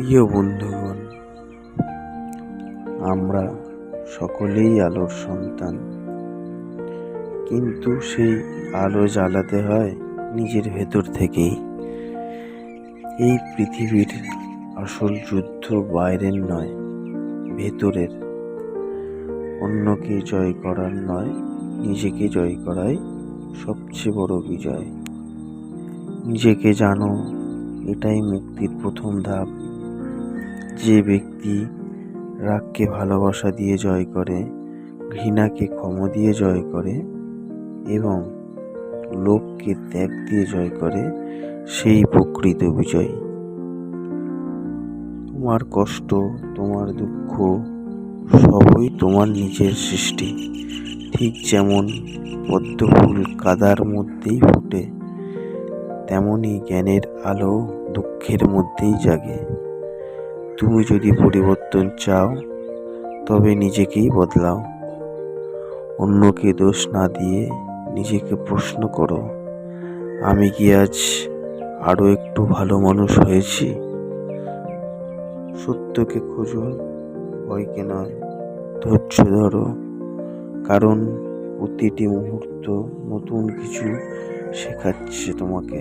প্রিয় বন্ধুগণ, আমরা সকলেই আলোর সন্তান, কিন্তু সেই আলো জ্বালাতে হয় নিজের ভেতর থেকেই। এই পৃথিবীর আসল যুদ্ধ বাইরের নয়, ভেতরের। অন্যকে জয় করার নয়, নিজেকে জয় করাই সবচেয়ে বড় বিজয়। নিজেকে জানো, এটাই মুক্তির প্রথম ধাপ। যে ব্যক্তি রাগকে ভালোবাসা দিয়ে জয় করে, ঘৃণাকে ক্ষমা দিয়ে জয় করে এবং লোভকে ত্যাগ দিয়ে জয় করে, সেই প্রকৃত বিজয়। তোমার কষ্ট, তোমার দুঃখ সবই তোমার নিজের সৃষ্টি। ঠিক যেমন পদ্ম ফুল কাদার মধ্যেই ফোটে, তেমনি জ্ঞানের আলো দুঃখের মধ্যেই জাগে। তুমি যদি পরিবর্তন চাও, তবে নিজেকেই বদলাও। অন্যকে দোষ না দিয়ে নিজেকে প্রশ্ন করো, আমি কি আজ আরো একটু ভালো মানুষ হয়েছি? সত্যকে খোঁজো, ভয়কে নয়, ধৈর্য ধরো, কারণ প্রতিটি মুহূর্ত নতুন কিছু শেখাচ্ছে তোমাকে।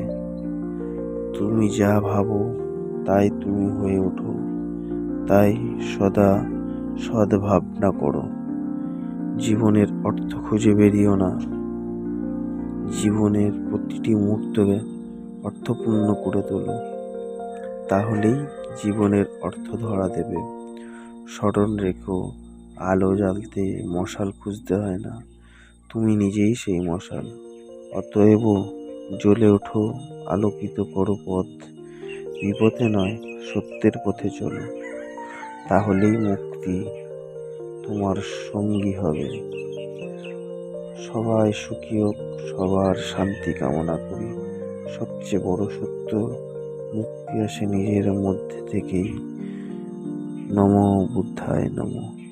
তুমি যা ভাবো তাই তুমি হয়ে ওঠো, তাই সদা সদ্ভাবনা করো। জীবনের অর্থ খুঁজে বেরিও না, জীবনের প্রতিটি মুহূর্তকে অর্থপূর্ণ করে তোলো, তাহলেই জীবনের অর্থ ধরা দেবে। স্মরণ রেখো, আলো জ্বালতে মশাল খুঁজতে হয় না, তুমি নিজেই সেই মশাল। অতএব জ্বলে ওঠো, আলোকিত করো পথ। বিপথে নয়, সত্যের পথে চলো, তাহলেই মুক্তি তোমার সঙ্গী হবে। সবাই সুখী হোক, সবার শান্তি কামনা করি। সবচেয়ে বড় সত্য, মুক্তি আসে নিজের মধ্যে থেকেই। নমো বুদ্ধায় নমঃ।